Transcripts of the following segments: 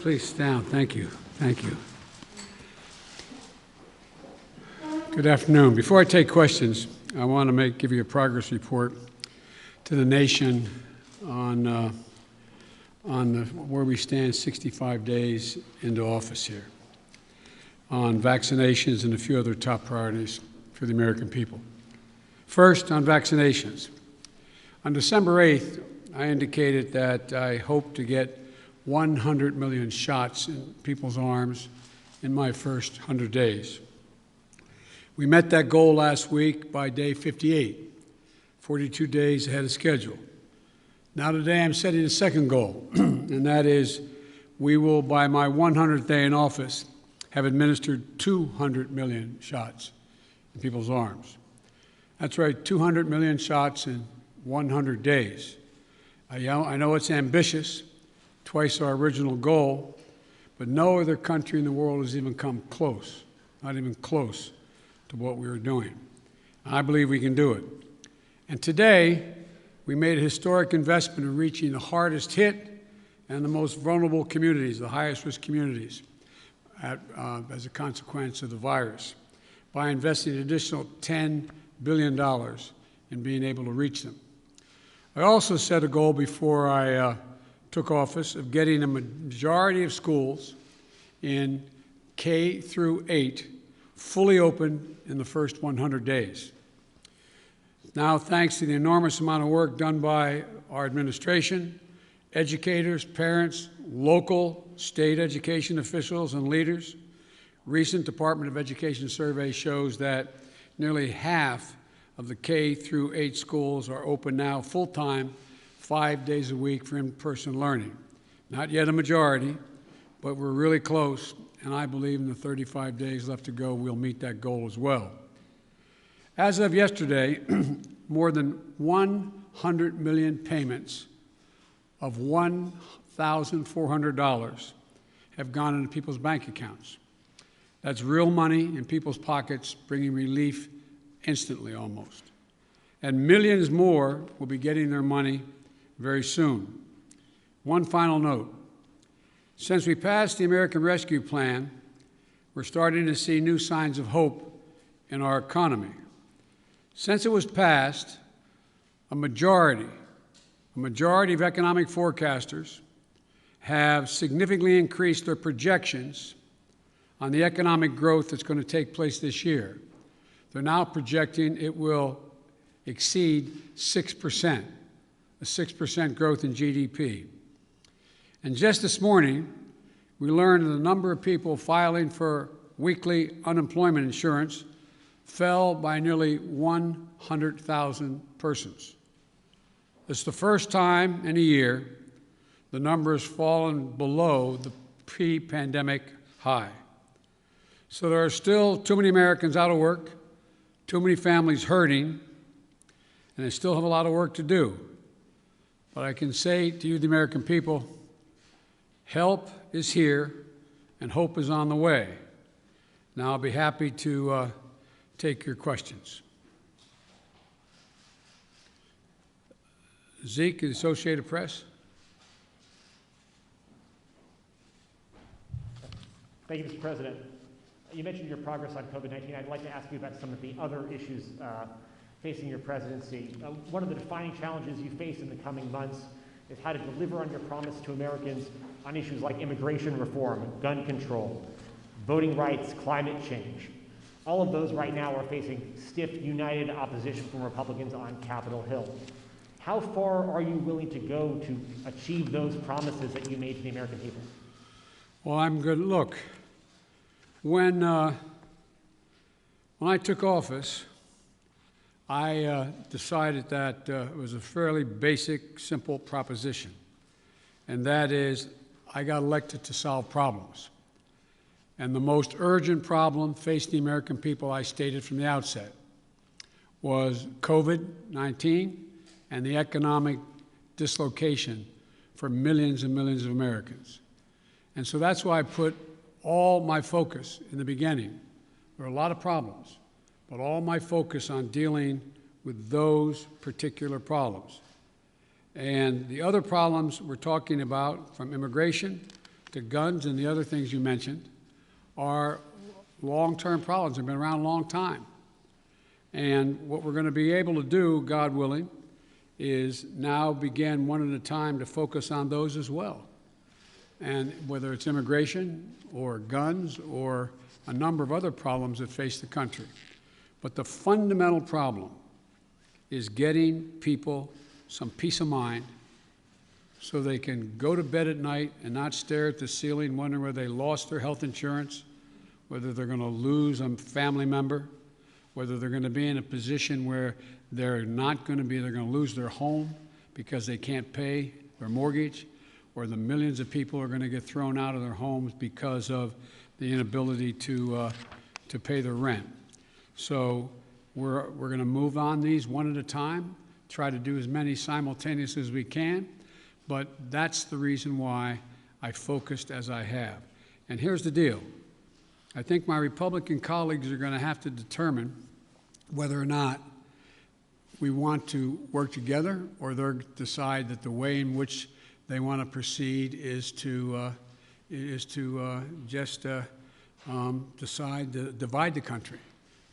please stand. Thank you. Thank you. Good afternoon. Before I take questions, I want to give you a progress report to the nation on where we stand 65 days into office here, on vaccinations and a few other top priorities for the American people. First, on vaccinations. On December 8th, I indicated that I hope to get 100 million shots in people's arms in my first 100 days. We met that goal last week by day 58, 42 days ahead of schedule. Now today I'm setting a second goal, and that is we will, by my 100th day in office, have administered 200 million shots in people's arms. That's right, 200 million shots in 100 days. I know it's ambitious, twice our original goal, but no other country in the world has even come close, not even close to what we were doing. I believe we can do it. And today, we made a historic investment in reaching the hardest hit and the most vulnerable communities, the highest risk communities, as a consequence of the virus, by investing an additional $10 billion in being able to reach them. I also set a goal before I took office of getting a majority of schools in K through 8 fully open in the first 100 days. Now, thanks to the enormous amount of work done by our administration, educators, parents, local, state education officials, and leaders, recent Department of Education survey shows that nearly half of the K through 8 schools are open now full-time, 5 days a week for in-person learning. Not yet a majority, but we're really close, and I believe in the 35 days left to go, we'll meet that goal as well. As of yesterday, more than 100 million payments of $1,400 have gone into people's bank accounts. That's real money in people's pockets, bringing relief instantly almost. And millions more will be getting their money very soon. One final note. Since we passed the American Rescue Plan, we're starting to see new signs of hope in our economy. Since it was passed, a majority of economic forecasters have significantly increased their projections on the economic growth that's going to take place this year. They're now projecting it will exceed 6%, a 6% growth in GDP. And just this morning, we learned that the number of people filing for weekly unemployment insurance fell by nearly 100,000 persons. It's the first time in a year the number has fallen below the pre-pandemic high. So there are still too many Americans out of work, too many families hurting, and they still have a lot of work to do. But I can say to you, the American people, help is here and hope is on the way. Now I'll be happy to take your questions. Zeke, the Associated Press. Thank you, Mr. President. You mentioned your progress on COVID-19. I'd like to ask you about some of the other issues facing your presidency. One of the defining challenges you face in the coming months is how to deliver on your promise to Americans on issues like immigration reform, gun control, voting rights, climate change. All of those right now are facing stiff, united opposition from Republicans on Capitol Hill. How far are you willing to go to achieve those promises that you made to the American people? Well, I'm good. Look, when I took office, I decided that it was a fairly basic, simple proposition, and that is I got elected to solve problems. And the most urgent problem facing the American people, I stated from the outset, was COVID-19 and the economic dislocation for millions and millions of Americans. And so that's why I put all my focus in the beginning. There are a lot of problems, but all my focus on dealing with those particular problems. And the other problems we're talking about, from immigration to guns and the other things you mentioned are long-term problems. They've been around a long time. And what we're going to be able to do, God willing, is now begin one at a time to focus on those as well. And whether it's immigration or guns or a number of other problems that face the country. But the fundamental problem is getting people some peace of mind so they can go to bed at night and not stare at the ceiling wondering whether they lost their health insurance, whether they're going to lose a family member, whether they're going to be in a position where they're going to lose their home because they can't pay their mortgage, or the millions of people are going to get thrown out of their homes because of the inability to pay their rent. So we're going to move on these one at a time, try to do as many simultaneously as we can, but that's the reason why I focused as I have. And here's the deal. I think my Republican colleagues are going to have to determine whether or not we want to work together, or they'll decide that the way in which they want to proceed is to just decide to divide the country,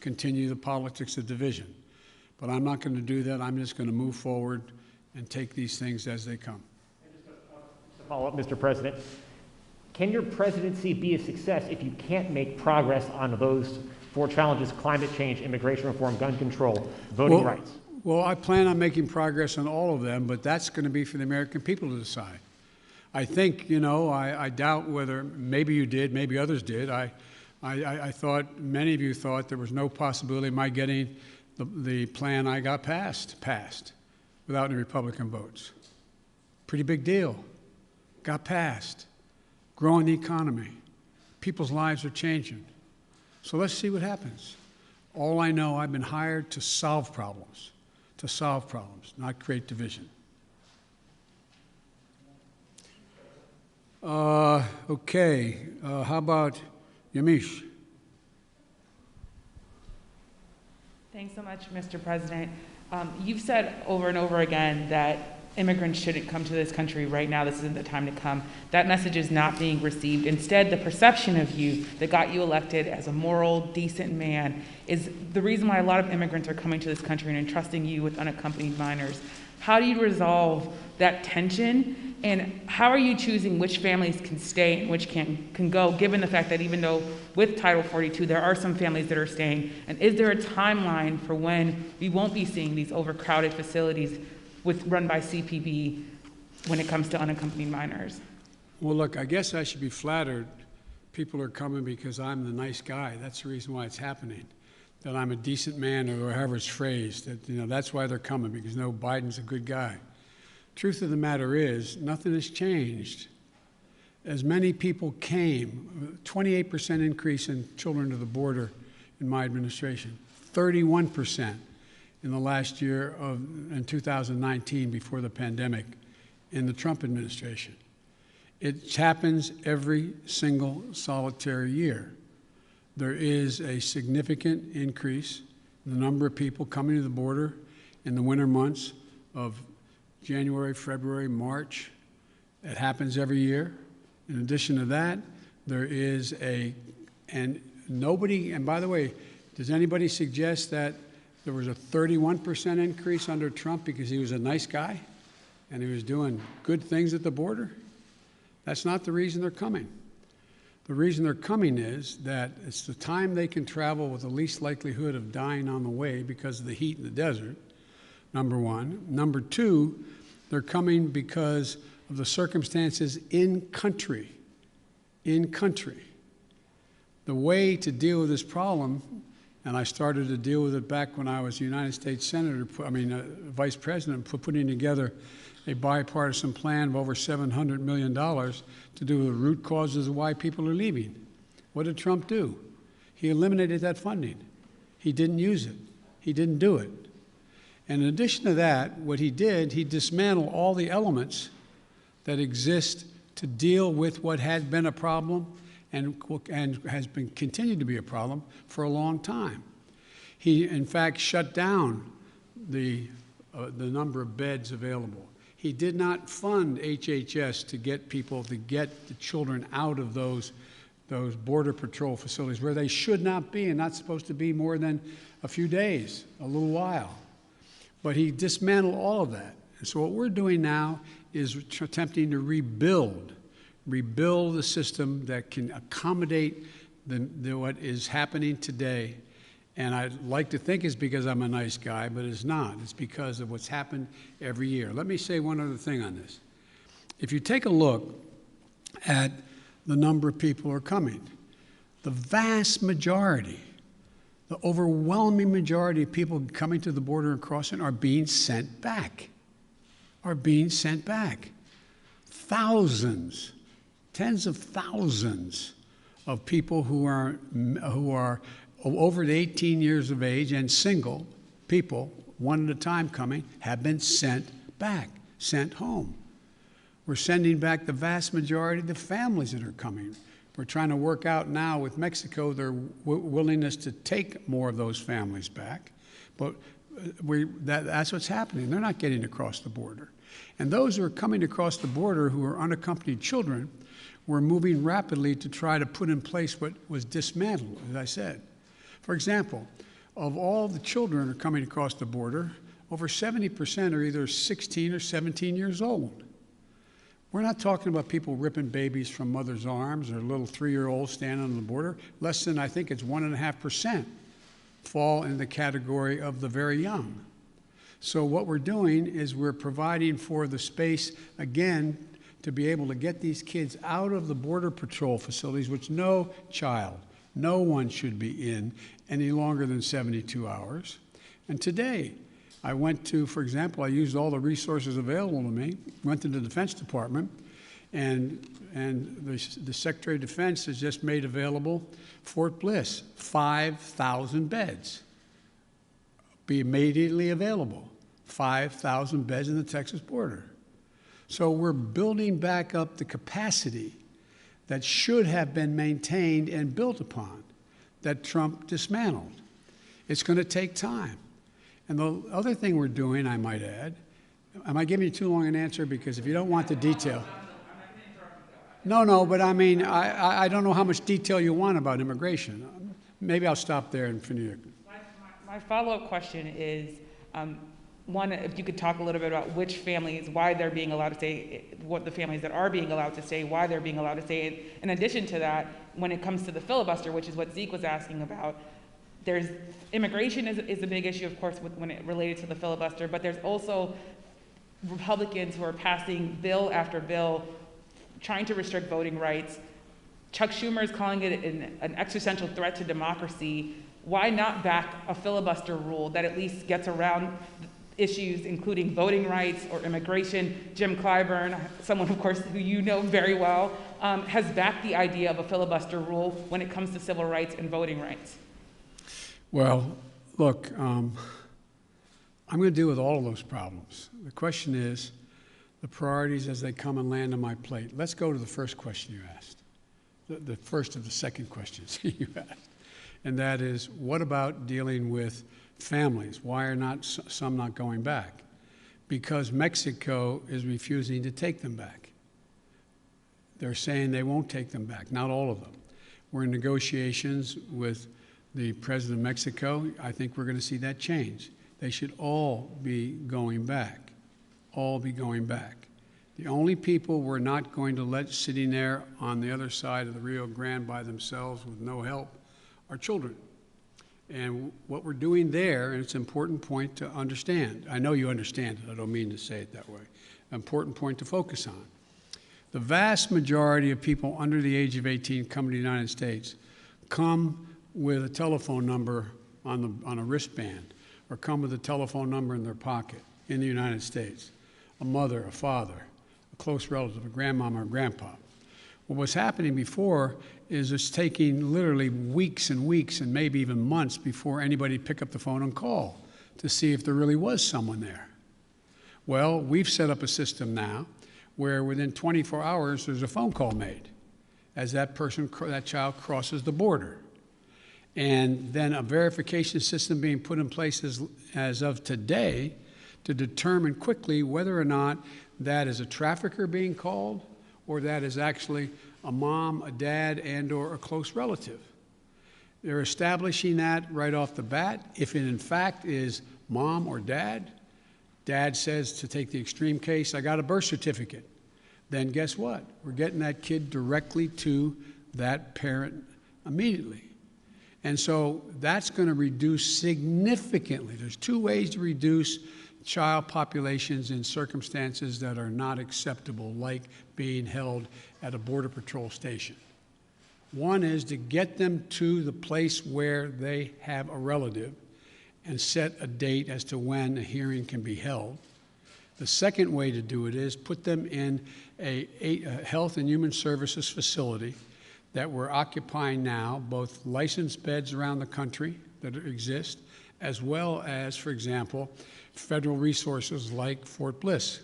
continue the politics of division. But I'm not going to do that. I'm just going to move forward and take these things as they come. And just to follow up, Mr. President, can your presidency be a success if you can't make progress on those four challenges: climate change, immigration reform, gun control, voting rights? Well, I plan on making progress on all of them, but that's going to be for the American people to decide. I think, I doubt whether, maybe you did, maybe others did. I thought, many of you thought there was no possibility of my getting the plan I got passed without any Republican votes. Pretty big deal. Got passed. Growing the economy. People's lives are changing. So let's see what happens. All I know, I've been hired to solve problems, not create division. Okay, how about Yamiche? Thanks so much, Mr. President. You've said over and over again that immigrants shouldn't come to this country right now. This isn't the time to come. That message is not being received. Instead, the perception of you that got you elected as a moral, decent man is the reason why a lot of immigrants are coming to this country and entrusting you with unaccompanied minors. How do you resolve that tension? And how are you choosing which families can stay and which can go, given the fact that even though with Title 42, there are some families that are staying? And is there a timeline for when we won't be seeing these overcrowded facilities run by CPB when it comes to unaccompanied minors? Well, look, I guess I should be flattered. People are coming because I'm the nice guy. That's the reason why it's happening. That I'm a decent man, or however it's phrased. That, that's why they're coming, because Biden's a good guy. Truth of the matter is, nothing has changed. As many people came, 28% increase in children to the border in my administration, 31% in the last year in 2019 before the pandemic in the Trump administration. It happens every single solitary year. There is a significant increase in the number of people coming to the border in the winter months of January, February, March. It happens every year. In addition to that, there is and by the way, does anybody suggest that there was a 31% increase under Trump because he was a nice guy and he was doing good things at the border? That's not the reason they're coming. The reason they're coming is that it's the time they can travel with the least likelihood of dying on the way because of the heat in the desert, number one. Number two, they're coming because of the circumstances in country. The way to deal with this problem, and I started to deal with it back when I was a United States Vice President, putting together a bipartisan plan of over $700 million to do with the root causes of why people are leaving. What did Trump do? He eliminated that funding. He didn't use it. He didn't do it. And in addition to that, what he did, he dismantled all the elements that exist to deal with what had been a problem and has been continued to be a problem for a long time. He, in fact, shut down the number of beds available. He did not fund HHS to get people, to get the children out of those Border Patrol facilities where they should not be and not supposed to be more than a few days, a little while. But he dismantled all of that. And so what we're doing now is attempting to rebuild the system that can accommodate what is happening today. And I'd like to think it's because I'm a nice guy, but it's not. It's because of what's happened every year. Let me say one other thing on this. If you take a look at the number of people who are coming, the vast majority, the overwhelming majority of people coming to the border and crossing are being sent back, Thousands, tens of thousands of people who are over 18 years of age and single people, one at a time coming, have been sent back, sent home. We're sending back the vast majority of the families that are coming. We're trying to work out now with Mexico their willingness to take more of those families back. But that's what's happening. They're not getting across the border. And those who are coming across the border who are unaccompanied children, we're moving rapidly to try to put in place what was dismantled, as I said. For example, of all the children who are coming across the border, over 70% are either 16 or 17 years old. We're not talking about people ripping babies from mothers' arms or little 3-year-olds standing on the border. Less than, I think it's 1.5% fall in the category of the very young. So what we're doing is we're providing for the space, again, to be able to get these kids out of the Border Patrol facilities, which no child, no one should be in any longer than 72 hours. And today, I went to, for example, I used all the resources available to me, went to the Defense Department, and the Secretary of Defense has just made available Fort Bliss, 5,000 beds, be immediately available, 5,000 beds in the Texas border. So we're building back up the capacity that should have been maintained and built upon, that Trump dismantled. It's going to take time. And the other thing we're doing, I might add, am I giving you too long an answer? Because if you don't want the detail. No, but I mean, I don't know how much detail you want about immigration. Maybe I'll stop there and finish. My follow-up question is, one, if you could talk a little bit about which families, why they're being allowed to stay, what the families that are being allowed to stay, why they're being allowed to stay. In addition to that, when it comes to the filibuster, which is what Zeke was asking about, there's immigration is a big issue, of course, when it related to the filibuster, but there's also Republicans who are passing bill after bill trying to restrict voting rights. Chuck Schumer is calling it an existential threat to democracy. Why not back a filibuster rule that at least gets around issues including voting rights or immigration? Jim Clyburn, someone, of course, who you know very well, has backed the idea of a filibuster rule when it comes to civil rights and voting rights. Well, look, I'm going to deal with all of those problems. The question is the priorities as they come and land on my plate. Let's go to the first question you asked, the first of the second questions you asked, and that is, what about dealing with families? Why are not some not going back? Because Mexico is refusing to take them back. They're saying they won't take them back, not all of them. We're in negotiations with the President of Mexico. I think we're going to see that change. They should all be going back, all be going back. The only people we're not going to let sitting there on the other side of the Rio Grande by themselves with no help are children. And what we're doing there, and it's an important point to understand. I know you understand it. I don't mean to say it that way. An important point to focus on. The vast majority of people under the age of 18 coming to the United States come with a telephone number on a wristband, or come with a telephone number in their pocket in the United States. A mother, a father, a close relative, a grandmama or grandpa. What was happening before is it's taking literally weeks and weeks and maybe even months before anybody pick up the phone and call to see if there really was someone there. Well, we've set up a system now where within 24 hours there's a phone call made as that child crosses the border. And then a verification system being put in place as of today to determine quickly whether or not that is a trafficker being called or that is actually a mom, a dad, and or a close relative. They're establishing that right off the bat. If it in fact is mom or dad, dad says, to take the extreme case, I got a birth certificate. Then guess what? We're getting that kid directly to that parent immediately. And so that's going to reduce significantly. There's two ways to reduce child populations in circumstances that are not acceptable, like being held at a Border Patrol station. One is to get them to the place where they have a relative and set a date as to when a hearing can be held. The second way to do it is put them in a Health and Human Services facility that we're occupying now, both licensed beds around the country that exist, as well as, for example, federal resources like Fort Bliss,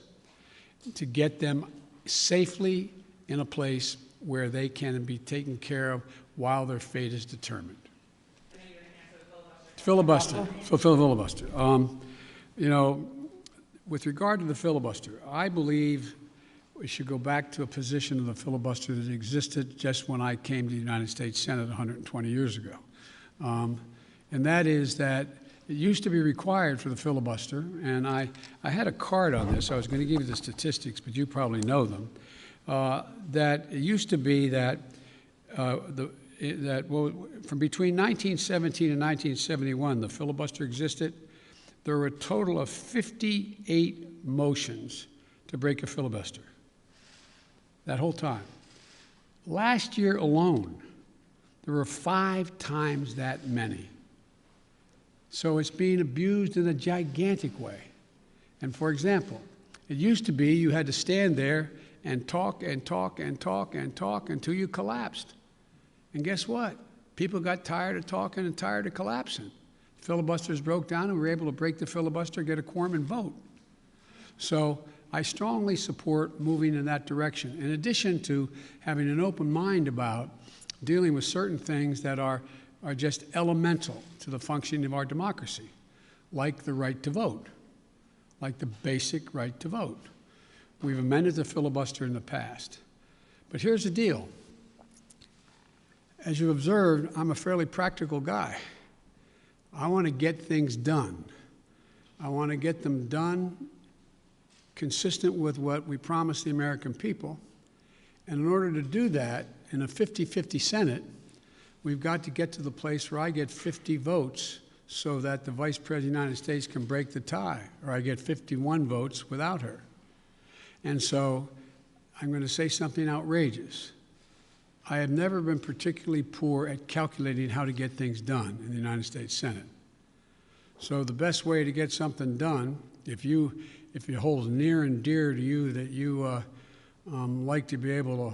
to get them safely in a place where they can be taken care of while their fate is determined. Filibuster. Filibuster. You know, with regard to the filibuster, I believe we should go back to a position of the filibuster that existed just when I came to the United States Senate 120 years ago. And that is that it used to be required for the filibuster, and I had a card on this. I was going to give you the statistics, but you probably know them. That it used to be that from between 1917 and 1971, the filibuster existed. There were a total of 58 motions to break a filibuster that whole time. Last year alone, there were 5 times that many. So it's being abused in a gigantic way. And for example, it used to be you had to stand there and talk and talk and talk and talk until you collapsed. And guess what? People got tired of talking and tired of collapsing. Filibusters broke down and we were able to break the filibuster, get a quorum and vote. So I strongly support moving in that direction, in addition to having an open mind about dealing with certain things that are just elemental to the functioning of our democracy, like the right to vote, like the basic right to vote. We've amended the filibuster in the past. But here's the deal. As you've observed, I'm a fairly practical guy. I want to get things done. I want to get them done consistent with what we promised the American people. And in order to do that, in a 50-50 Senate, we've got to get to the place where I get 50 votes so that the Vice President of the United States can break the tie, or I get 51 votes without her. And so I'm going to say something outrageous. I have never been particularly poor at calculating how to get things done in the United States Senate. So the best way to get something done, if it holds near and dear to you that you like to be able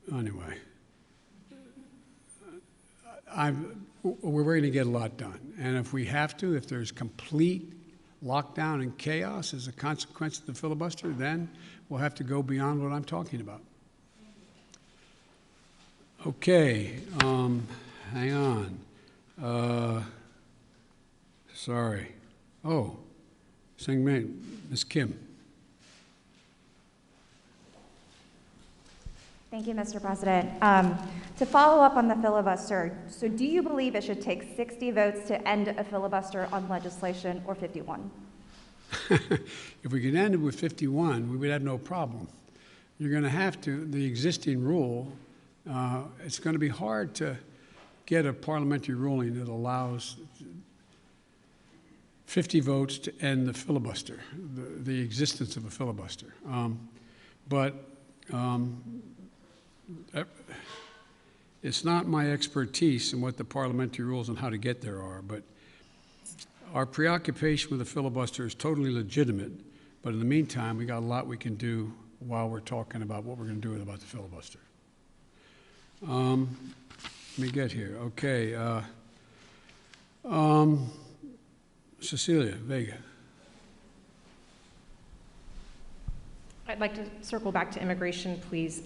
to, anyway, we're going to get a lot done. And if we have to, if there's complete lockdown and chaos as a consequence of the filibuster, then we'll have to go beyond what I'm talking about. Okay, hang on. Sorry. Oh, Ms. Kim. Thank you, Mr. President. To follow up on the filibuster, so do you believe it should take 60 votes to end a filibuster on legislation or 51? If we could end it with 51, we would have no problem. You're going to have to, the existing rule, it's going to be hard to get a parliamentary ruling that allows 50 votes to end the filibuster, the existence of a filibuster. It's not my expertise in what the parliamentary rules and how to get there are, but our preoccupation with the filibuster is totally legitimate. But in the meantime, we got a lot we can do while we're talking about what we're going to do about the filibuster. Let me get here. Okay. Cecilia Vega. I'd like to circle back to immigration, please.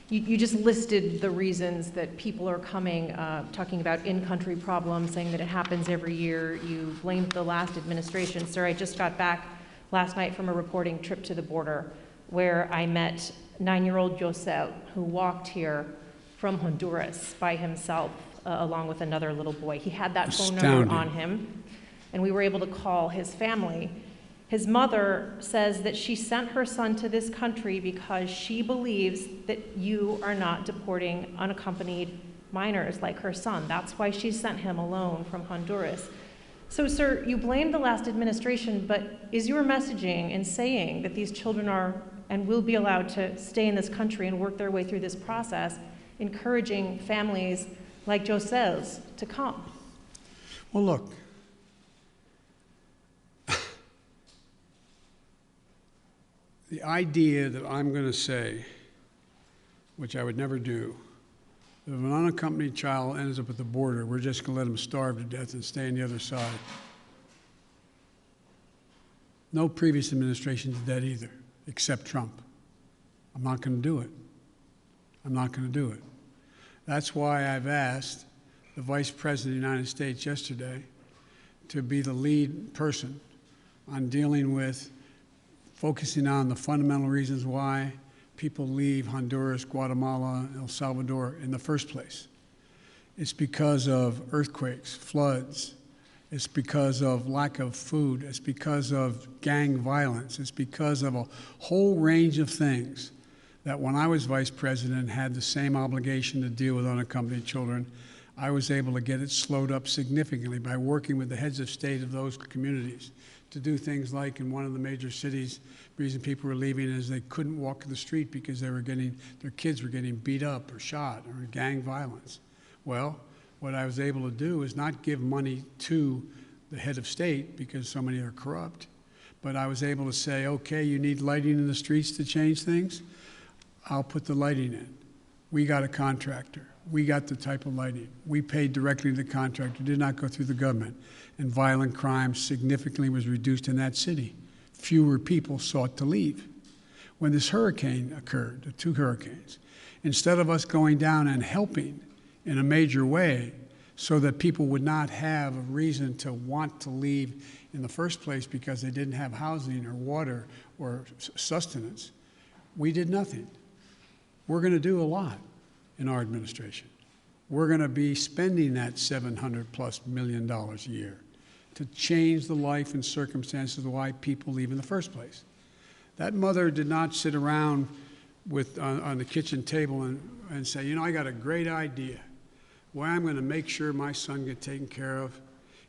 You just listed the reasons that people are coming, talking about in-country problems, saying that it happens every year. You blamed the last administration. Sir, I just got back last night from a reporting trip to the border where I met 9-year-old Josel, who walked here from Honduras by himself, along with another little boy. He had that phone number on him, and we were able to call his family. His mother says that she sent her son to this country because she believes that you are not deporting unaccompanied minors like her son. That's why she sent him alone from Honduras. So, sir, you blame the last administration, but is your messaging in saying that these children are and will be allowed to stay in this country and work their way through this process, encouraging families like Josel's to come? Well, look, the idea that I'm going to say, which I would never do, if an unaccompanied child ends up at the border, we're just going to let him starve to death and stay on the other side. No previous administration did that either, except Trump. I'm not going to do it. I'm not going to do it. That's why I've asked the Vice President of the United States yesterday to be the lead person on dealing with focusing on the fundamental reasons why people leave Honduras, Guatemala, El Salvador in the first place. It's because of earthquakes, floods. It's because of lack of food. It's because of gang violence. It's because of a whole range of things that when I was vice president had the same obligation to deal with unaccompanied children. I was able to get it slowed up significantly by working with the heads of state of those communities to do things like in one of the major cities, the reason people were leaving is they couldn't walk the street because their kids were getting beat up or shot or gang violence. Well, what I was able to do is not give money to the head of state because so many are corrupt, but I was able to say, okay, you need lighting in the streets to change things? I'll put the lighting in. We got a contractor. We got the type of lighting. We paid directly to the contractor, did not go through the government. And violent crime significantly was reduced in that city. Fewer people sought to leave. When this hurricane occurred, the 2 hurricanes, instead of us going down and helping in a major way so that people would not have a reason to want to leave in the first place because they didn't have housing or water or sustenance, we did nothing. We're going to do a lot in our administration. We're going to be spending that $700+ million a year to change the life and circumstances of why people leave in the first place. That mother did not sit around on the kitchen table and say, you know, I got a great idea. Way I'm going to make sure my son gets taken care of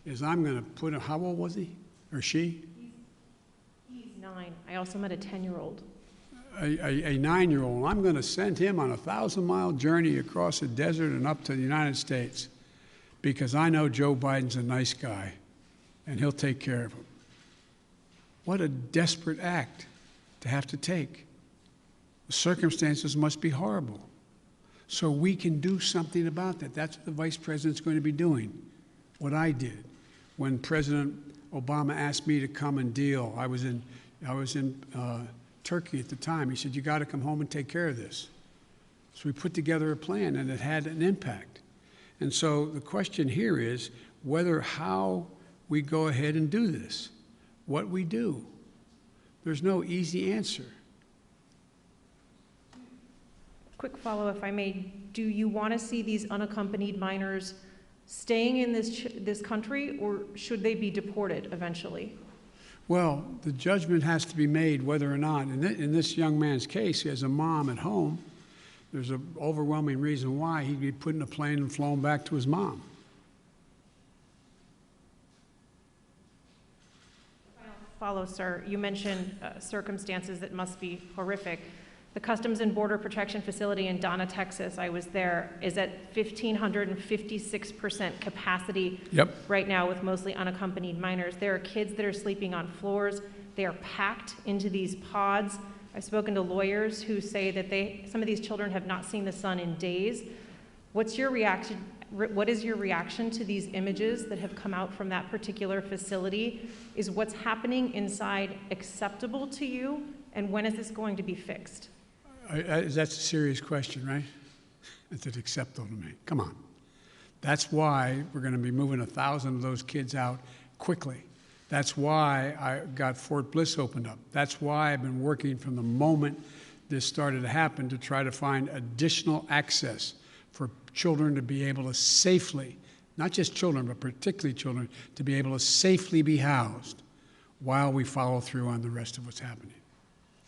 is I'm going to put how old was he or she? He's 9. I also met a 10-year-old. A 9-year-old. I'm going to send him on a 1,000-mile journey across the desert and up to the United States because I know Joe Biden's a nice guy and he'll take care of him. What a desperate act to have to take. The circumstances must be horrible. So we can do something about that. That's what the vice president's going to be doing, what I did. When President Obama asked me to come and deal, I was in Turkey at the time. He said, you got to come home and take care of this. So we put together a plan, and it had an impact. And so the question here is how we go ahead and do this, what we do. There's no easy answer. Quick follow, if I may. Do you want to see these unaccompanied minors staying in this country, or should they be deported eventually? Well, the judgment has to be made whether or not, in this young man's case, he has a mom at home. There's an overwhelming reason why he'd be put in a plane and flown back to his mom. Follow, sir. You mentioned circumstances that must be horrific. The Customs and Border Protection Facility in Donna, Texas, I was there, is at 1,556% capacity right now with mostly unaccompanied minors. There are kids that are sleeping on floors. They are packed into these pods. I've spoken to lawyers who say that some of these children have not seen the sun in days. What's your reaction? What is your reaction to these images that have come out from that particular facility? Is what's happening inside acceptable to you? And when is this going to be fixed? That's a serious question, right? Is it acceptable to me? Come on. That's why we're going to be moving 1,000 of those kids out quickly. That's why I got Fort Bliss opened up. That's why I've been working from the moment this started to happen to try to find additional access for children to be able to safely, not just children, but particularly children, to be able to safely be housed while we follow through on the rest of what's happening.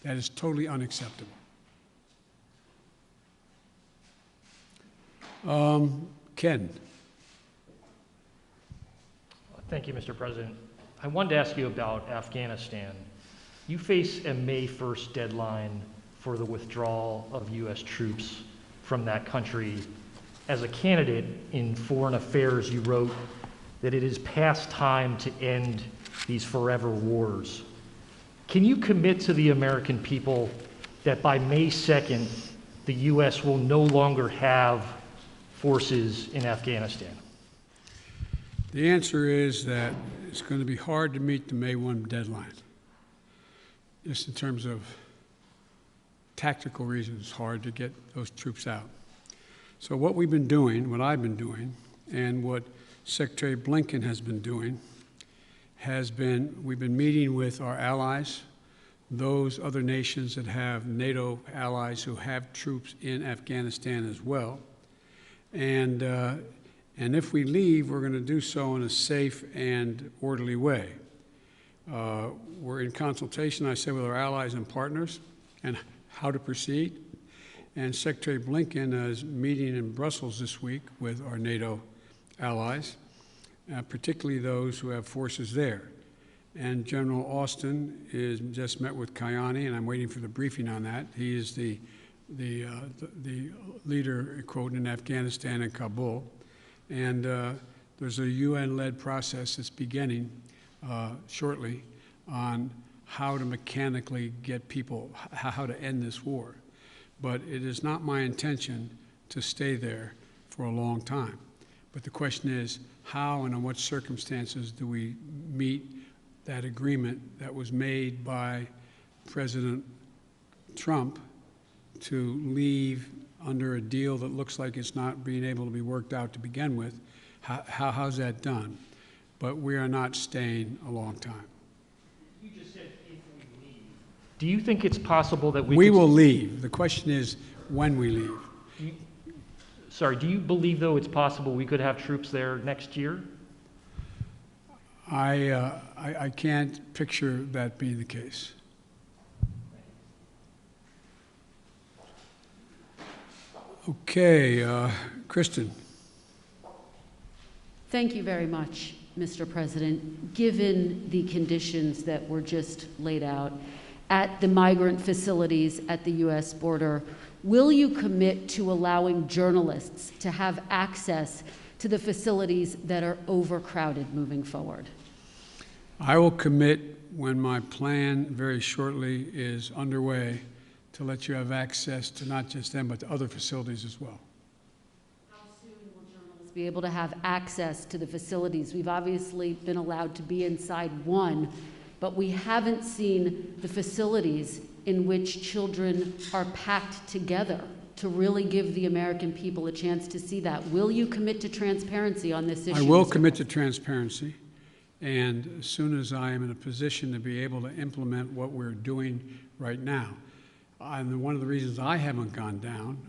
That is totally unacceptable. Ken. Thank you, Mr. President. I wanted to ask you about Afghanistan. You face a May 1st deadline for the withdrawal of U.S. troops from that country. As a candidate in foreign affairs, you wrote that it is past time to end these forever wars. Can you commit to the American people that by May 2nd, the U.S. will no longer have forces in Afghanistan? The answer is that it's going to be hard to meet the May 1 deadline. Just in terms of tactical reasons, it's hard to get those troops out. So what we've been doing, what I've been doing, and what Secretary Blinken has been doing, we've been meeting with our allies, those other nations that have NATO allies who have troops in Afghanistan as well. And if we leave, we're going to do so in a safe and orderly way. We're in consultation, I say, with our allies and partners and how to proceed. And Secretary Blinken is meeting in Brussels this week with our NATO allies, particularly those who have forces there. And General Austin is just met with Kayani, and I'm waiting for the briefing on that. He is the leader, quote, in Afghanistan and Kabul. And there's a UN-led process that's beginning shortly on how to mechanically get people, how to end this war. But it is not my intention to stay there for a long time. But the question is, how and in what circumstances do we meet that agreement that was made by President Trump to leave under a deal that looks like it's not being able to be worked out to begin with? How's that done? But we are not staying a long time. You just said if we leave. Do you think it's possible that we will leave? The question is when we leave. Do you believe, though, it's possible we could have troops there next year? I can't picture that being the case. Okay, Kristen. Thank you very much, Mr. President. Given the conditions that were just laid out at the migrant facilities at the U.S. border, will you commit to allowing journalists to have access to the facilities that are overcrowded moving forward? I will commit when my plan very shortly is underway to let you have access to not just them, but to other facilities as well. How soon will journalists be able to have access to the facilities? We've obviously been allowed to be inside one, but we haven't seen the facilities in which children are packed together to really give the American people a chance to see that. Will you commit to transparency on this issue? I will commit to transparency, and as soon as I am in a position to be able to implement what we're doing right now. And one of the reasons I haven't gone down,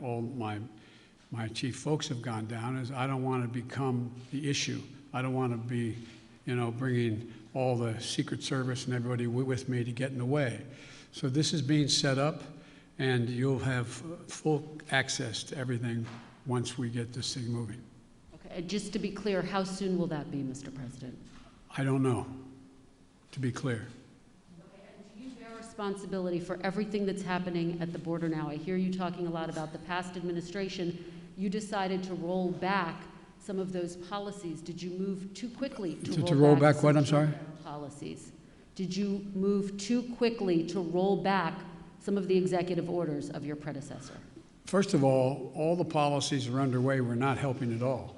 all my chief folks have gone down, is I don't want to become the issue. I don't want to be, bringing all the Secret Service and everybody with me to get in the way. So this is being set up, and you'll have full access to everything once we get this thing moving. Okay, just to be clear, how soon will that be, Mr. President? I don't know, to be clear. Responsibility for everything that's happening at the border now. I hear you talking a lot about the past administration. You decided to roll back some of those policies. Did you move too quickly to roll back what? I'm sorry? Policies. Did you move too quickly to roll back some of the executive orders of your predecessor? First of all the policies that are underway were not helping at all.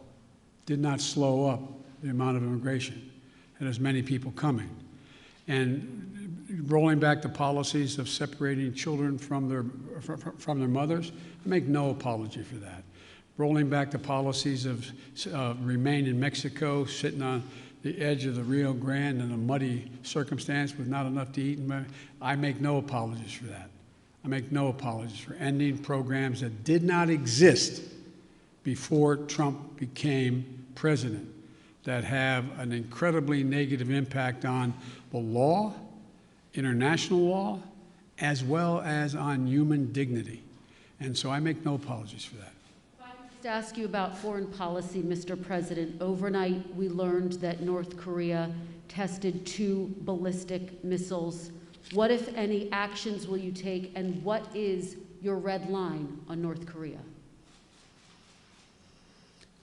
Did not slow up the amount of immigration and as many people coming. And rolling back the policies of separating children from their mothers. I make no apology for that. Rolling back the policies of remain in Mexico, sitting on the edge of the Rio Grande in a muddy circumstance with not enough to eat. I make no apologies for that. I make no apologies for ending programs that did not exist before Trump became president, that have an incredibly negative impact on the law, international law, as well as on human dignity. And so I make no apologies for that. To ask you about foreign policy, Mr. President. Overnight, we learned that North Korea tested 2 ballistic missiles. What, if any, actions will you take, and what is your red line on North Korea?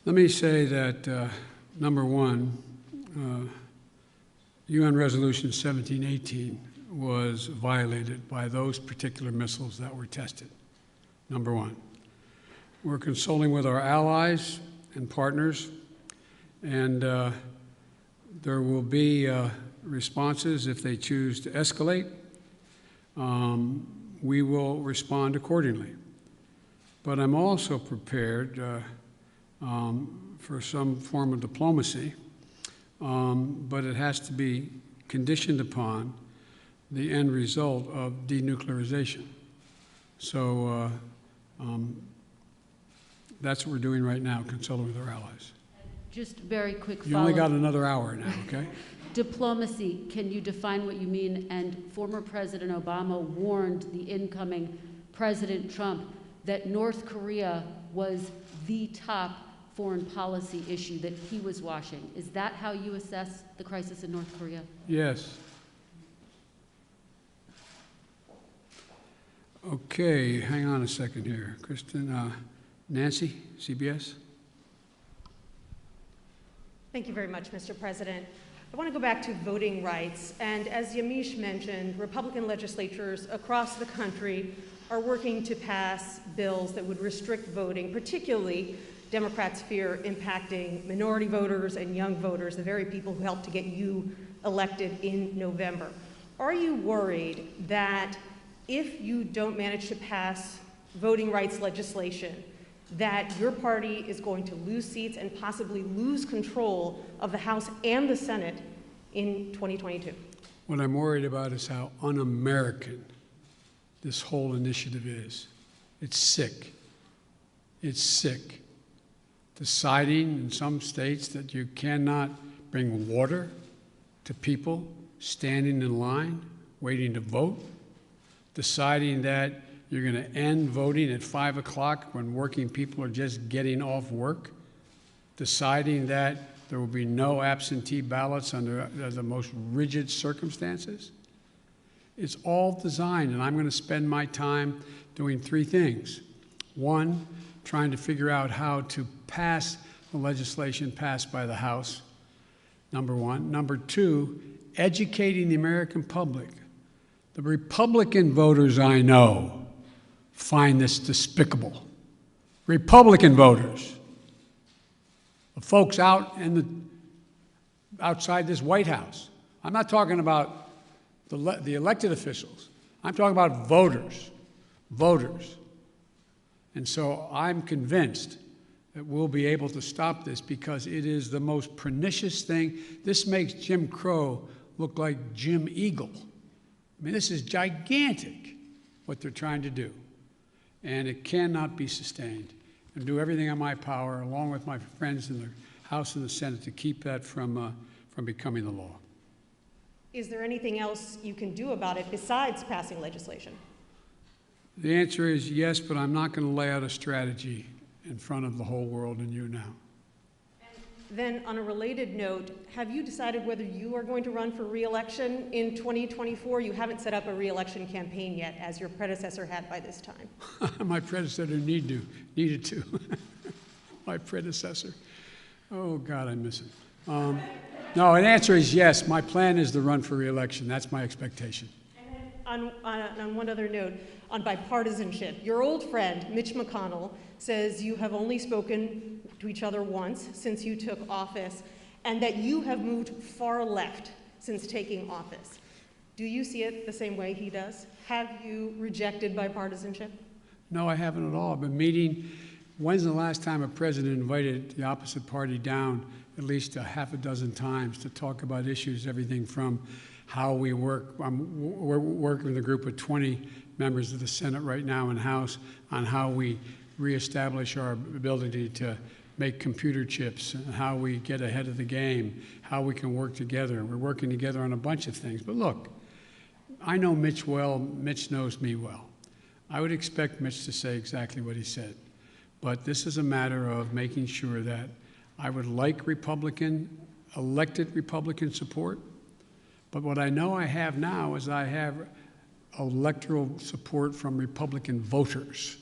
Let me say that, number one, UN Resolution 1718 was violated by those particular missiles that were tested, number one. We're consulting with our allies and partners, and there will be responses if they choose to escalate. We will respond accordingly. But I'm also prepared for some form of diplomacy, but it has to be conditioned upon the end result of denuclearization. So that's what we're doing right now, consulting with our allies. Just very quick follow-up. You only got another hour now, okay? Diplomacy, can you define what you mean? And former President Obama warned the incoming President Trump that North Korea was the top foreign policy issue that he was watching. Is that how you assess the crisis in North Korea? Yes. Okay, hang on a second here. Kristen, Nancy, CBS. Thank you very much, Mr. President. I want to go back to voting rights. And as Yamiche mentioned, Republican legislatures across the country are working to pass bills that would restrict voting, particularly Democrats fear impacting minority voters and young voters, the very people who helped to get you elected in November. Are you worried that if you don't manage to pass voting rights legislation, that your party is going to lose seats and possibly lose control of the House and the Senate in 2022? What I'm worried about is how un-American this whole initiative is. It's sick. It's sick. Deciding in some states that you cannot bring water to people standing in line, waiting to vote. Deciding that you're going to end voting at 5 o'clock when working people are just getting off work. Deciding that there will be no absentee ballots under the most rigid circumstances. It's all designed, and I'm going to spend my time doing 3 things. 1, trying to figure out how to pass the legislation passed by the House, number 1. Number 2, educating the American public. The Republican voters I know find this despicable. Republican voters, the folks out in outside this White House. I'm not talking about the elected officials. I'm talking about voters. And so I'm convinced that we'll be able to stop this because it is the most pernicious thing. This makes Jim Crow look like Jim Eagle. I mean, this is gigantic, what they're trying to do. And it cannot be sustained. And do everything in my power, along with my friends in the House and the Senate, to keep that from becoming the law. Is there anything else you can do about it besides passing legislation? The answer is yes, but I'm not going to lay out a strategy in front of the whole world and you now. And then on a related note, have you decided whether you are going to run for re-election in 2024? You haven't set up a re-election campaign yet, as your predecessor had by this time. My predecessor needed to. My predecessor. Oh, God, I miss him. No, the answer is yes. My plan is to run for re-election. That's my expectation. And then on one other note, on bipartisanship, your old friend, Mitch McConnell, says you have only spoken to each other once since you took office, and that you have moved far left since taking office. Do you see it the same way he does? Have you rejected bipartisanship? No, I haven't at all. I've been meeting. When's the last time a president invited the opposite party down at least a half a dozen times to talk about issues, everything from how we work. We're working with a group of 20 members of the Senate right now and House on how we reestablish our ability to make computer chips, and how we get ahead of the game, how we can work together. We're working together on a bunch of things. But look, I know Mitch well. Mitch knows me well. I would expect Mitch to say exactly what he said. But this is a matter of making sure that I would like elected Republican support. But what I know I have now is I have electoral support from Republican voters.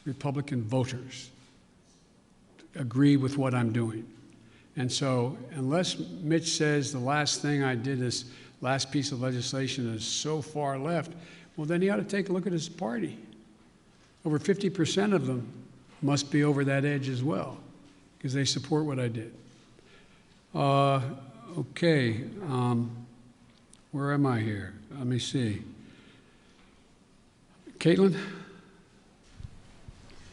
Republican voters agree with what I'm doing. And so unless Mitch says the last thing I did, this last piece of legislation, is so far left, well, then he ought to take a look at his party. Over 50% of them must be over that edge as well, because they support what I did. Okay, where am I here? Let me see. Caitlin?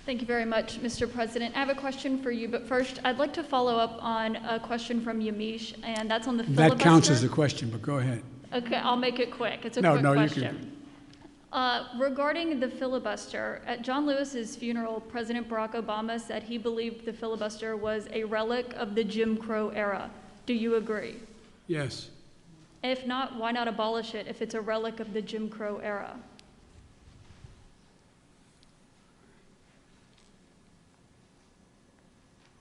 Thank you very much, Mr. President. I have a question for you, but first, I'd like to follow up on a question from Yamiche, and that's on the filibuster. That counts as a question, but go ahead. Okay, I'll make it quick. It's a quick question. You can. Regarding the filibuster, at John Lewis's funeral, President Barack Obama said he believed the filibuster was a relic of the Jim Crow era. Do you agree? Yes. If not, why not abolish it if it's a relic of the Jim Crow era?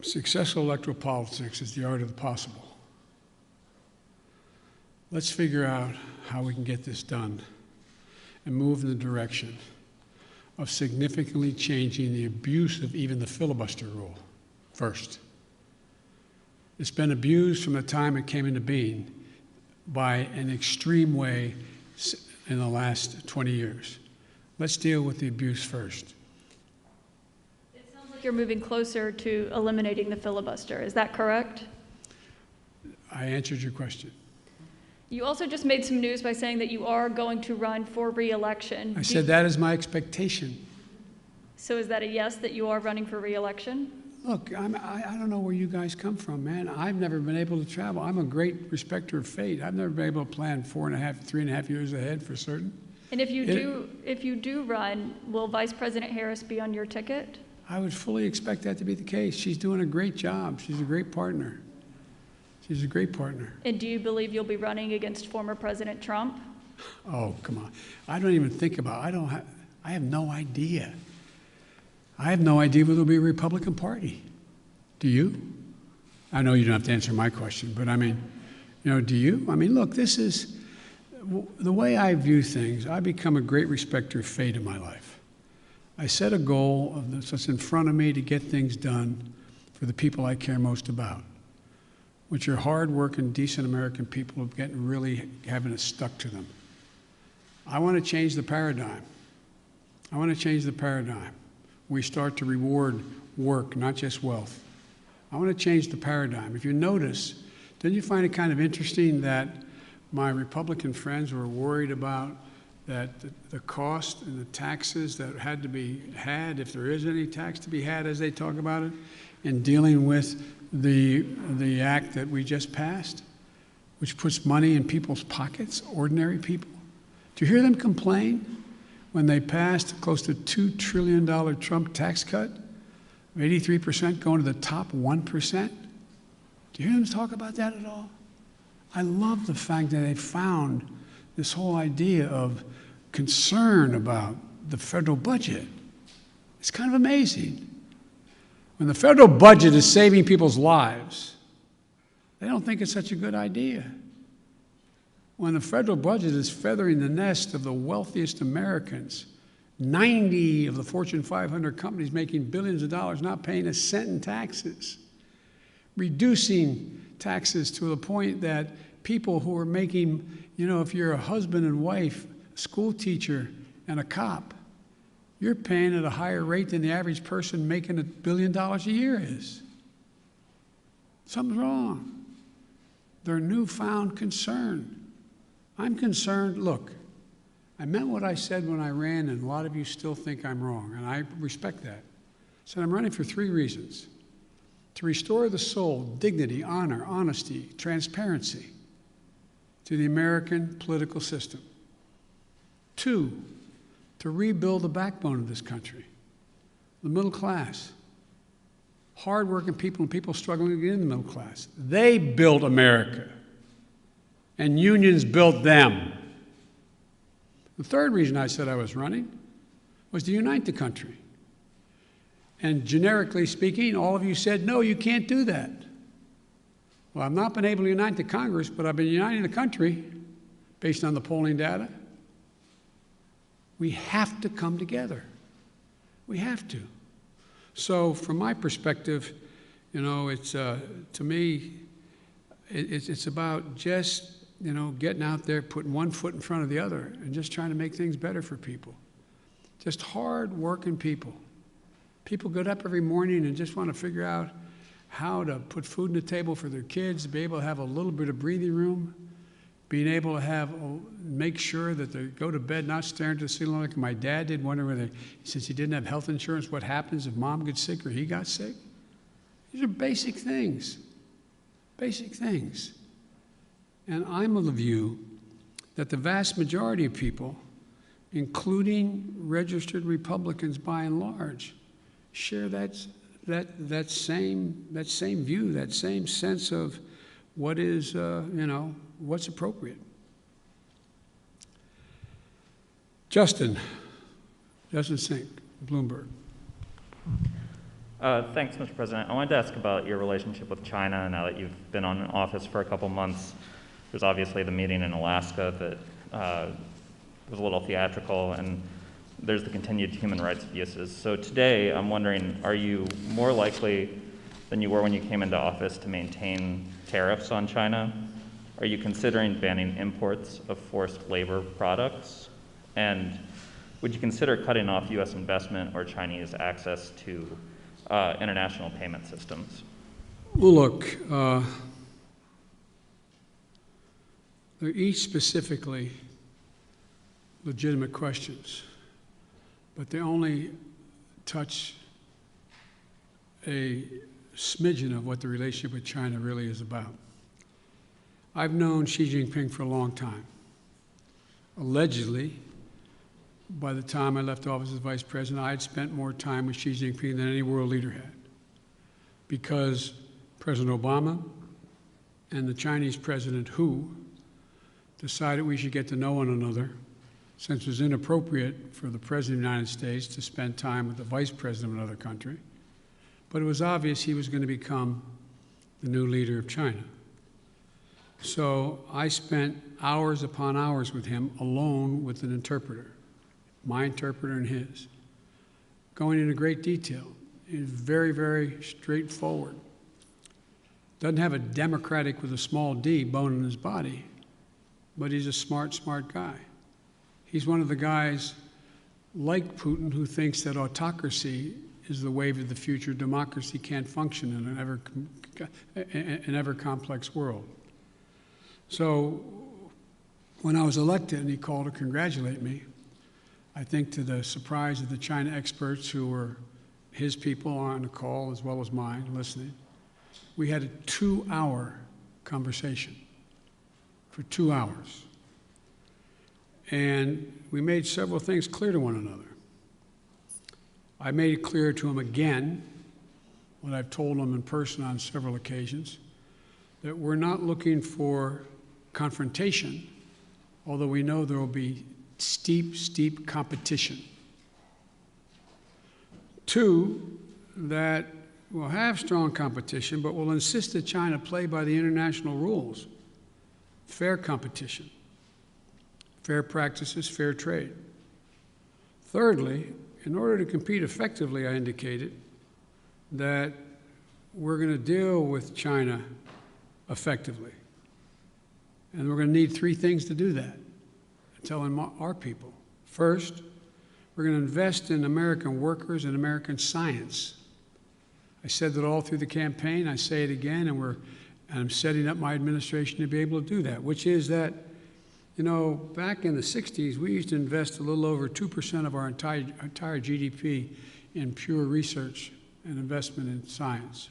Successful electoral politics is the art of the possible. Let's figure out how we can get this done and move in the direction of significantly changing the abuse of even the filibuster rule first. It's been abused from the time it came into being by an extreme way in the last 20 years. Let's deal with the abuse first. You're moving closer to eliminating the filibuster. Is that correct? I answered your question. You also just made some news by saying that you are going to run for re-election. I said that is my expectation. So is that a yes, that you are running for re-election? Look, I don't know where you guys come from, man. I've never been able to travel. I'm a great respecter of fate. I've never been able to plan 3.5 years ahead for certain. And if you do run, will Vice President Harris be on your ticket? I would fully expect that to be the case. She's doing a great job. She's a great partner. She's a great partner. And do you believe you'll be running against former President Trump? Oh, come on. I don't even think about it. I have no idea. I have no idea whether there'll be a Republican Party. Do you? I know you don't have to answer my question, but I mean, do you? I mean, look, this is the way I view things. I become a great respecter of fate in my life. I set a goal of that's in front of me to get things done for the people I care most about, which are hard-working, decent American people who really having it stuck to them. I want to change the paradigm. I want to change the paradigm. We start to reward work, not just wealth. I want to change the paradigm. If you notice, didn't you find it kind of interesting that my Republican friends were worried about that the cost and the taxes that had to be had, if there is any tax to be had as they talk about it, in dealing with the act that we just passed, which puts money in people's pockets, ordinary people? Do you hear them complain when they passed close to $2 trillion Trump tax cut, 83% going to the top 1%? Do you hear them talk about that at all? I love the fact that they found this whole idea of concern about the federal budget. It's kind of amazing. When the federal budget is saving people's lives, they don't think it's such a good idea. When the federal budget is feathering the nest of the wealthiest Americans, 90 of the Fortune 500 companies making billions of dollars, not paying a cent in taxes, reducing taxes to the point that people who are making, if you're a husband and wife, a school teacher, and a cop, you're paying at a higher rate than the average person making $1 billion a year is. Something's wrong. Their newfound concern I'm concerned, look, I meant what I said when I ran, and a lot of you still think I'm wrong, and I respect that. So I'm running for 3 reasons. To restore the soul, dignity, honor, honesty, transparency to the American political system. 2, to rebuild the backbone of this country, the middle class, hardworking people and people struggling to get in the middle class. They built America, and unions built them. The 3rd reason I said I was running was to unite the country. And generically speaking, all of you said, no, you can't do that. Well, I've not been able to unite the Congress, but I've been uniting the country based on the polling data. We have to come together. We have to. So from my perspective, you know, it's, to me, it's about just, you know, getting out there, putting one foot in front of the other, and just trying to make things better for people. Just hard-working people. People get up every morning and just want to figure out how to put food on the table for their kids, be able to have a little bit of breathing room, being able to have, make sure that they go to bed not staring to the ceiling like my dad did, wondering whether, since he didn't have health insurance, what happens if mom gets sick or he got sick. These are basic things. Basic things. And I'm of the view that the vast majority of people, including registered Republicans by and large, share that same view, that same sense of what is, you know, what's appropriate. Justin Sink, Bloomberg. Thanks, Mr. President. I wanted to ask about your relationship with China now that you've been in office for a couple months. There's obviously the meeting in Alaska that was a little theatrical, and there's the continued human rights abuses. So today, I'm wondering, are you more likely than you were when you came into office to maintain tariffs on China? Are you considering banning imports of forced labor products? And would you consider cutting off U.S. investment or Chinese access to international payment systems? Well, look, they're each specifically legitimate questions, but they only touch a smidgen of what the relationship with China really is about. I've known Xi Jinping for a long time. Allegedly, by the time I left office as vice president, I had spent more time with Xi Jinping than any world leader had, because President Obama and the Chinese President Hu decided we should get to know one another, since it was inappropriate for the President of the United States to spend time with the Vice President of another country. But it was obvious he was going to become the new leader of China. So I spent hours upon hours with him alone with an interpreter, my interpreter and his, going into great detail. He's very, very straightforward. Doesn't have a democratic with a small d bone in his body, but he's a smart guy. He's one of the guys like Putin who thinks that autocracy is the wave of the future. Democracy can't function in an ever complex world. So when I was elected and he called to congratulate me, I think to the surprise of the China experts who were his people on the call as well as mine listening, we had a 2-hour conversation for 2 hours. And we made several things clear to one another. I made it clear to him again, what I've told him in person on several occasions, that we're not looking for confrontation, although we know there will be steep competition. 2, that we'll have strong competition, but we'll insist that China play by the international rules. Fair competition, fair practices, fair trade. Thirdly, in order to compete effectively, I indicated that we're going to deal with China effectively. And we're going to need 3 things to do that, I'm telling our people. First, we're going to invest in American workers and American science. I said that all through the campaign. I say it again, and I'm setting up my administration to be able to do that, which is that You know, back in the 60s, we used to invest a little over 2% of our entire GDP in pure research and investment in science.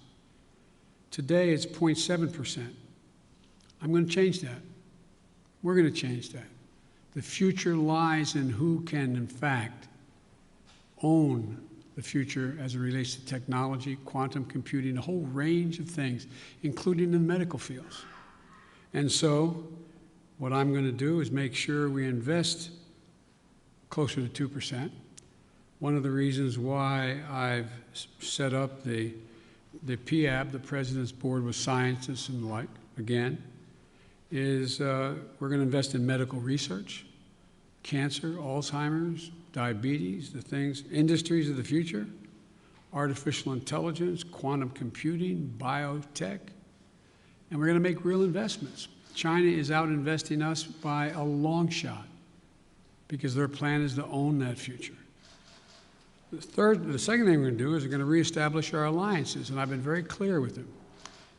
Today, it's 0.7%. I'm going to change that. We're going to change that. The future lies in who can, in fact, own the future as it relates to technology, quantum computing, a whole range of things, including in the medical fields. And so, what I'm going to do is make sure we invest closer to 2%. One of the reasons why I've set up the PAB, the President's Board with Scientists and the like, again, is we're going to invest in medical research, cancer, Alzheimer's, diabetes, the things, industries of the future, artificial intelligence, quantum computing, biotech, and we're going to make real investments. China is out investing us by a long shot because their plan is to own that future. The second thing we're going to do is we're going to reestablish our alliances, and I've been very clear with them.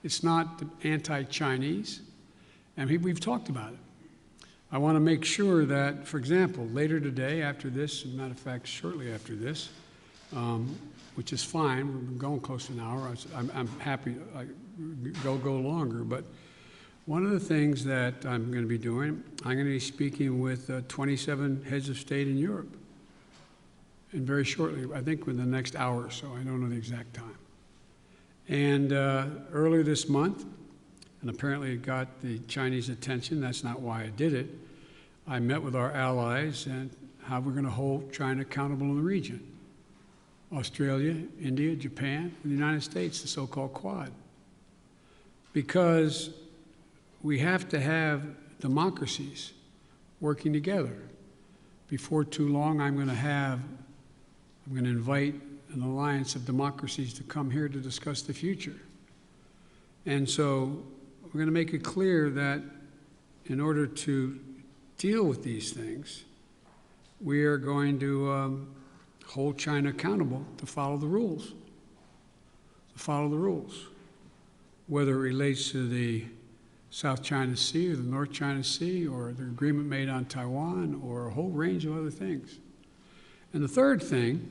It's not anti-Chinese, and we've talked about it. I want to make sure that, for example, later today, after this, as a matter of fact, shortly after this, which is fine, we're going close to an hour. I'm happy to go longer, but one of the things that I'm going to be doing, I'm going to be speaking with 27 heads of state in Europe. And very shortly, I think within the next hour or so, I don't know the exact time. And earlier this month, and apparently it got the Chinese attention, that's not why I did it, I met with our allies and how we're going to hold China accountable in the region. Australia, India, Japan, and the United States, the so-called Quad. Because we have to have democracies working together. Before too long, I'm going to invite an alliance of democracies to come here to discuss the future. And so we're going to make it clear that in order to deal with these things, we are going to hold China accountable to follow the rules. To follow the rules. Whether it relates to the South China Sea or the North China Sea or the agreement made on Taiwan or a whole range of other things. And the third thing,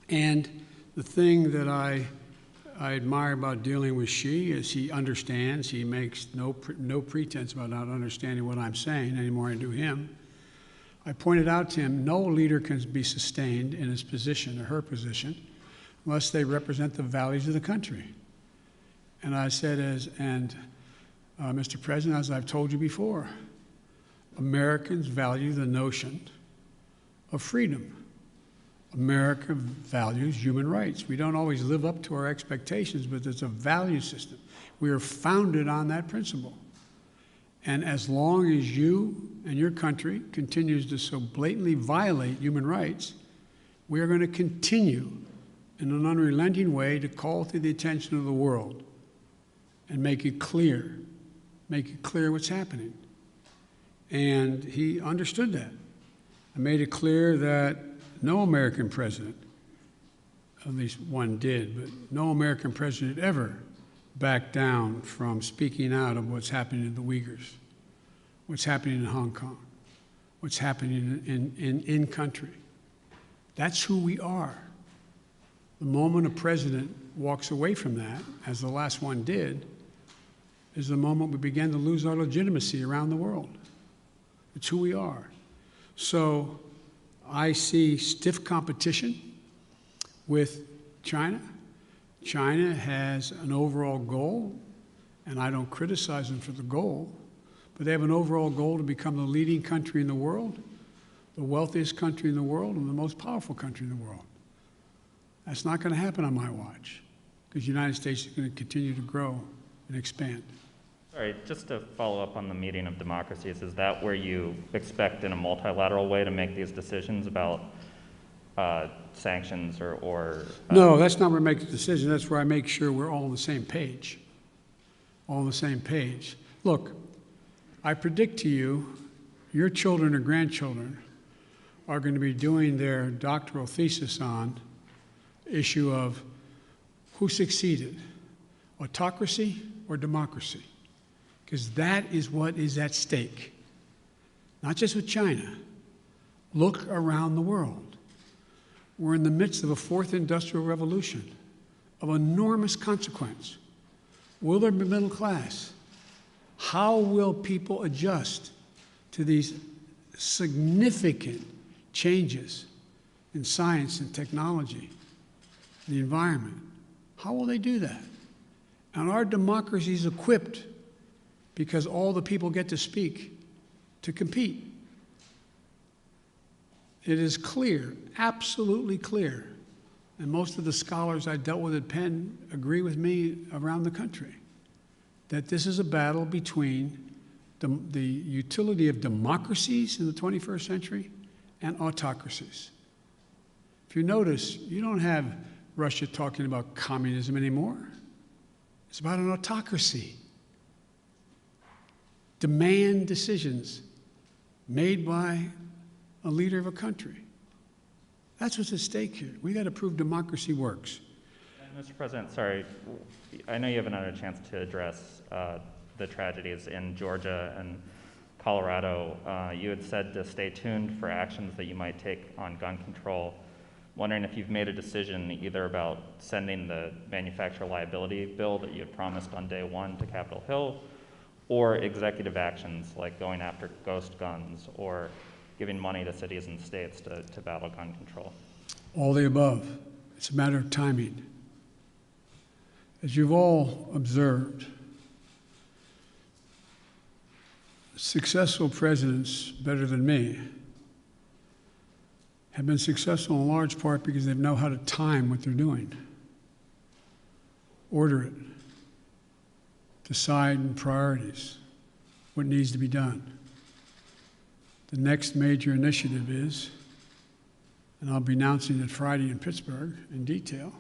and the thing that I admire about dealing with Xi is he understands, he makes no pretense about not understanding what I'm saying any more than I do him. I pointed out to him, no leader can be sustained in his position or her position unless they represent the values of the country. And I said, Mr. President, as I've told you before, Americans value the notion of freedom. America values human rights. We don't always live up to our expectations, but it's a value system. We are founded on that principle. And as long as you and your country continues to so blatantly violate human rights, we are going to continue in an unrelenting way to call to the attention of the world and make it clear what's happening. And he understood that. I made it clear that no American president, at least one did, but no American president ever backed down from speaking out of what's happening in the Uyghurs, what's happening in Hong Kong, what's happening in country. That's who we are. The moment a president walks away from that, as the last one did, is the moment we begin to lose our legitimacy around the world. It's who we are. So I see stiff competition with China. China has an overall goal, and I don't criticize them for the goal, but they have an overall goal to become the leading country in the world, the wealthiest country in the world, and the most powerful country in the world. That's not going to happen on my watch, because the United States is going to continue to grow and expand. Sorry, just to follow up on the meeting of democracies, is that where you expect in a multilateral way to make these decisions about sanctions or No, that's not where I make the decision. That's where I make sure we're all on the same page. All on the same page. Look, I predict to you, your children or grandchildren are going to be doing their doctoral thesis on the issue of who succeeded, autocracy or democracy. Because that is what is at stake. not just with China. Look around the world. We're in the midst of a fourth industrial revolution of enormous consequence. Will there be middle class? How will people adjust to these significant changes in science and technology, the environment? How will they do that? And our democracy is equipped because all the people get to speak, to compete. It is clear, absolutely clear, and most of the scholars I dealt with at Penn agree with me around the country, that this is a battle between the utility of democracies in the 21st century and autocracies. If you notice, you don't have Russia talking about communism anymore. It's about an autocracy. Demand decisions made by a leader of a country. That's what's at stake here. We got to prove democracy works. Mr. President, sorry, I know you haven't had a chance to address the tragedies in Georgia and Colorado. You had said to stay tuned for actions that you might take on gun control. Wondering if you've made a decision either about sending the manufacturer liability bill that you had promised on day one to Capitol Hill, or executive actions like going after ghost guns or giving money to cities and states to battle gun control. All the above. It's a matter of timing. As you've all observed, successful presidents, better than me, have been successful in large part because they know how to time what they're doing, order it, decide on priorities, what needs to be done. The next major initiative is, and I'll be announcing it Friday in Pittsburgh in detail,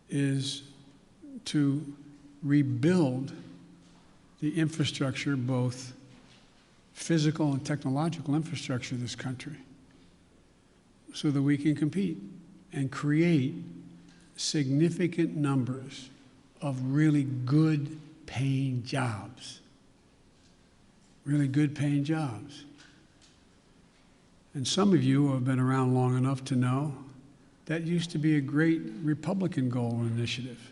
is to rebuild the infrastructure, both physical and technological infrastructure of this country, so that we can compete and create significant numbers of really good paying jobs. Really good paying jobs. And some of you who have been around long enough to know that used to be a great Republican goal and initiative.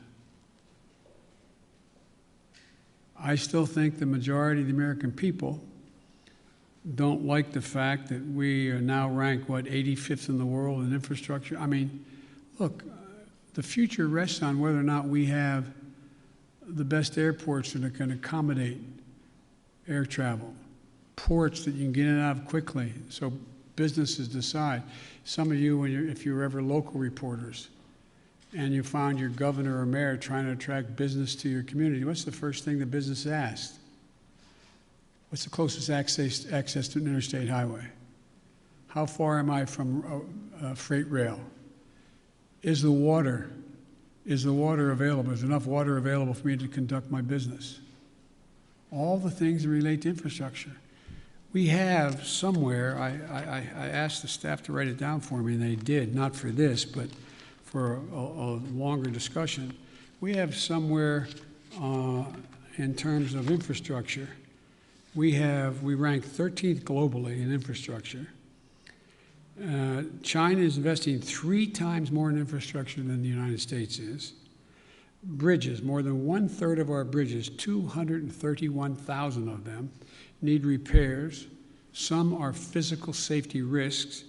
I still think the majority of the American people don't like the fact that we are now ranked, 85th in the world in infrastructure. I mean, look, the future rests on whether or not we have the best airports that can accommodate air travel, ports that you can get in and out of quickly so businesses decide. Some of you, if you're ever local reporters and you found your governor or mayor trying to attract business to your community, what's the first thing the business asked? What's the closest access to an interstate highway? How far am I from freight rail? Is the water available? Is enough water available for me to conduct my business? All the things that relate to infrastructure. We have somewhere, I asked the staff to write it down for me, and they did, not for this, but for a longer discussion. We have somewhere in terms of infrastructure, we rank 13th globally in infrastructure. China is investing 3 times more in infrastructure than the United States is. Bridges, more than 1/3 of our bridges, 231,000 of them, need repairs. Some are physical safety risks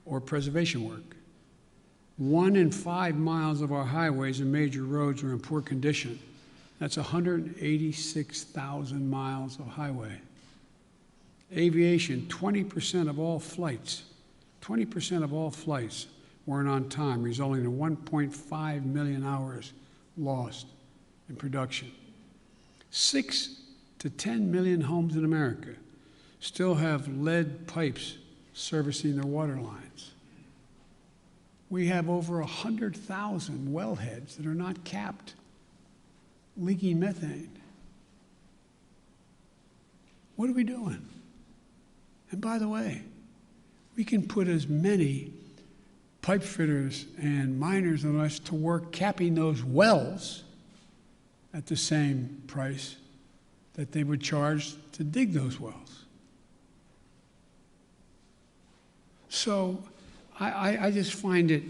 or preservation work. 1 in 5 miles of our highways and major roads are in poor condition. That's 186,000 miles of highway. Aviation, 20% of all flights weren't on time, resulting in 1.5 million hours lost in production. 6 to 10 million homes in America still have lead pipes servicing their water lines. We have over 100,000 wellheads that are not capped, leaking methane. What are we doing? And by the way, we can put as many pipe fitters and miners on us to work capping those wells at the same price that they would charge to dig those wells. So I just find it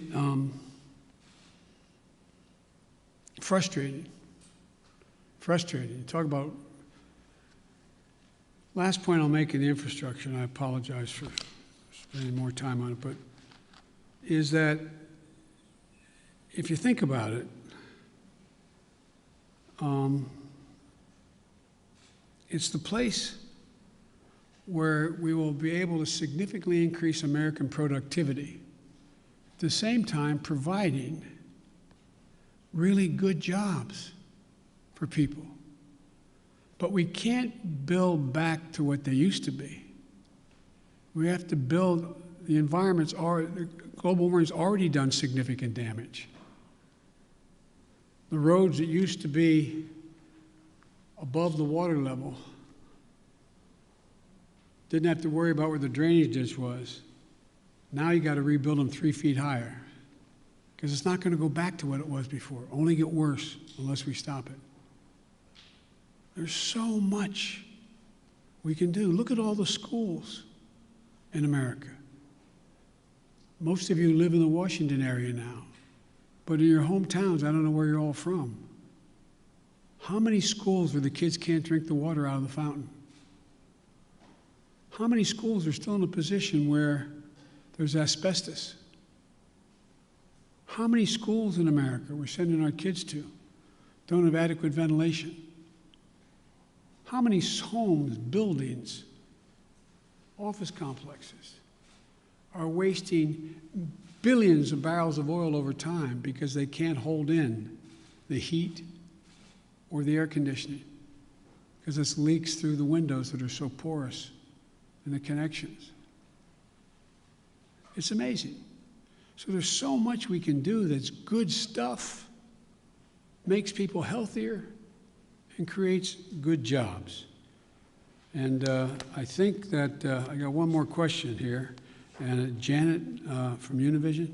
frustrating. Frustrating. Talk about, last point I'll make in the infrastructure, and I apologize for spending more time on it, but is that if you think about it, it's the place where we will be able to significantly increase American productivity, at the same time providing really good jobs for people. But we can't build back to what they used to be. We have to build, the global warming's already done significant damage. The roads that used to be above the water level didn't have to worry about where the drainage ditch was. Now you got to rebuild them 3 feet higher because it's not going to go back to what it was before. Only get worse unless we stop it. There's so much we can do. Look at all the schools in America. Most of you live in the Washington area now, but in your hometowns, I don't know where you're all from. How many schools where the kids can't drink the water out of the fountain? How many schools are still in a position where there's asbestos? How many schools in America we're sending our kids to don't have adequate ventilation? How many homes, buildings, office complexes are wasting billions of barrels of oil over time because they can't hold in the heat or the air conditioning because it's leaks through the windows that are so porous and the connections? It's amazing. So there's so much we can do that's good stuff, makes people healthier, and creates good jobs. And I think that I got one more question here. And Janet from Univision.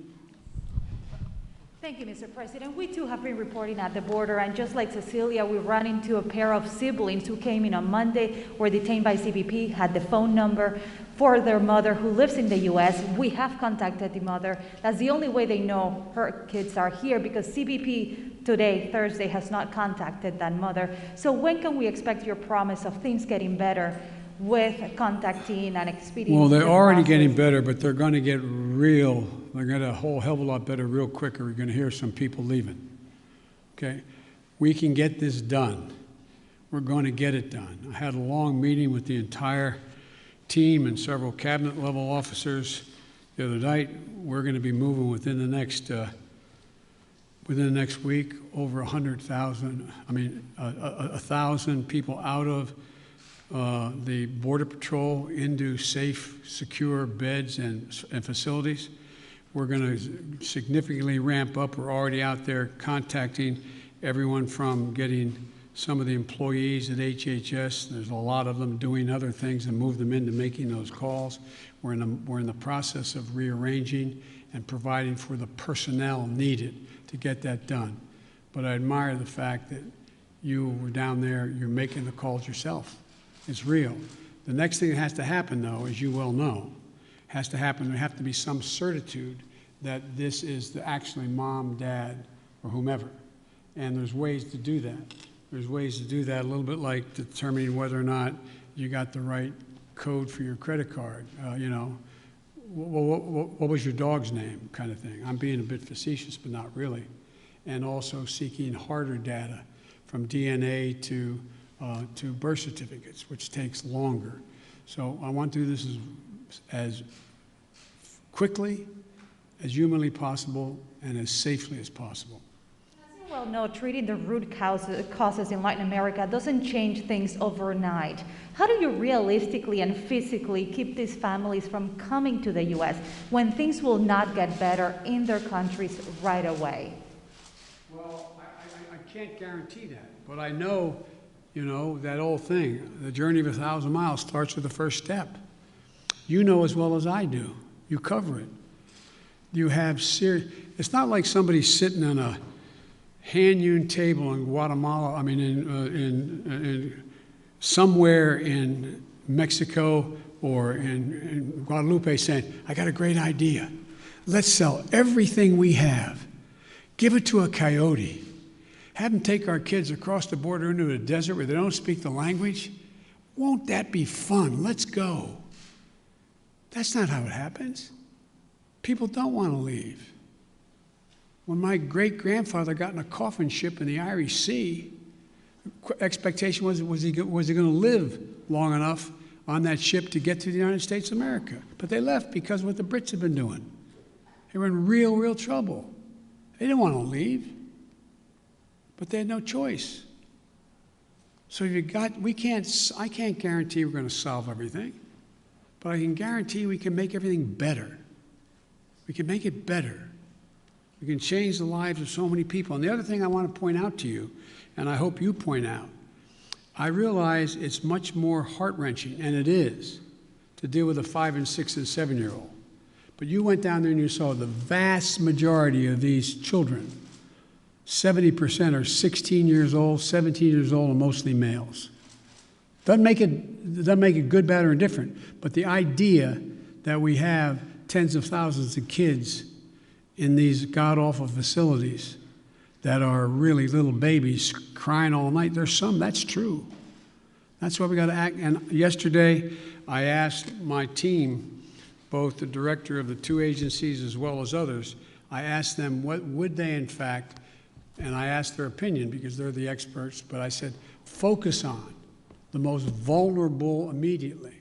Thank you, Mr. President. We too have been reporting at the border, and just like Cecilia, we ran into a pair of siblings who came in on Monday, were detained by CBP, had the phone number for their mother who lives in the U.S. We have contacted the mother. That's the only way they know her kids are here, because CBP today, Thursday, has not contacted that mother. So when can we expect your promise of things getting better with contacting and expediting? Well, they're already getting better, but they're going to get real. They're going to a whole hell of a lot better real quick, or we're going to hear some people leaving. Okay? We can get this done. We're going to get it done. I had a long meeting with the entire team and several cabinet-level officers the other night. We're going to be moving within the next week over 100,000. I mean, 1,000 people out of the Border Patrol into safe, secure beds and facilities. We're going to significantly ramp up. We're already out there contacting everyone from getting some of the employees at HHS. There's a lot of them doing other things and move them into making those calls. We're in the process of rearranging and providing for the personnel needed to get that done. But I admire the fact that you were down there, you're making the calls yourself. It's real. The next thing that has to happen, though, as you well know, has to happen. There have to be some certitude that this is actually mom, dad, or whomever. And there's ways to do that. There's ways to do that, a little bit like determining whether or not you got the right code for your credit card. You know, what was your dog's name, kind of thing. I'm being a bit facetious, but not really. And also seeking harder data from DNA to birth certificates, which takes longer. So I want to do this as quickly, as humanly possible, and as safely as possible. As you well know, treating the root causes in Latin America doesn't change things overnight. How do you realistically and physically keep these families from coming to the U.S. when things will not get better in their countries right away? Well, I can't guarantee that, but I know, you know, that old thing, the journey of 1,000 miles starts with the first step. You know as well as I do. You cover it. You have it's not like somebody sitting on a hand-hewn table in Guatemala, I mean, in somewhere in Mexico or in Guadalupe saying, I got a great idea. Let's sell everything we have. Give it to a coyote. Have them take our kids across the border into a desert where they don't speak the language. Won't that be fun? Let's go. That's not how it happens. People don't want to leave. When my great-grandfather got in a coffin ship in the Irish Sea, the expectation was he going to live long enough on that ship to get to the United States of America. But they left because of what the Brits had been doing. They were in real, real trouble. They didn't want to leave, but they had no choice. So I can't guarantee we're going to solve everything, but I can guarantee we can make everything better. We can make it better. We can change the lives of so many people. And the other thing I want to point out to you, and I hope you point out, I realize it's much more heart-wrenching, and it is, to deal with a 5 and 6 and 7-year-old. But you went down there and you saw the vast majority of these children, 70% are 16 years old, 17 years old, and mostly males. Doesn't make it good, bad, or indifferent, but the idea that we have tens of thousands of kids in these god-awful facilities that are really little babies crying all night, there's some, that's true. That's why we got to act. And yesterday, I asked my team, both the director of the two agencies as well as others, I asked them what would they in fact, and I asked their opinion because they're the experts, but I said, focus on the most vulnerable immediately.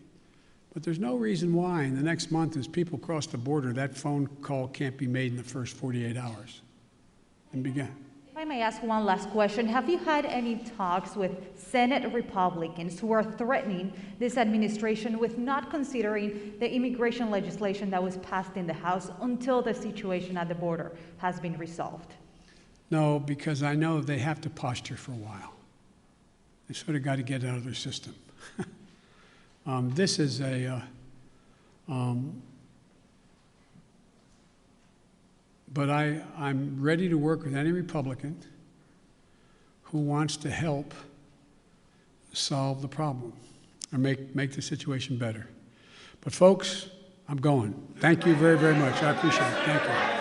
But there's no reason why in the next month as people cross the border, that phone call can't be made in the first 48 hours and begin. If I may ask one last question, have you had any talks with Senate Republicans who are threatening this administration with not considering the immigration legislation that was passed in the House until the situation at the border has been resolved? No, because I know they have to posture for a while. They sort of got to get it out of their system. This is a, but I'm ready to work with any Republican who wants to help solve the problem or make the situation better. But folks, I'm going. Thank you very, very much. I appreciate it. Thank you.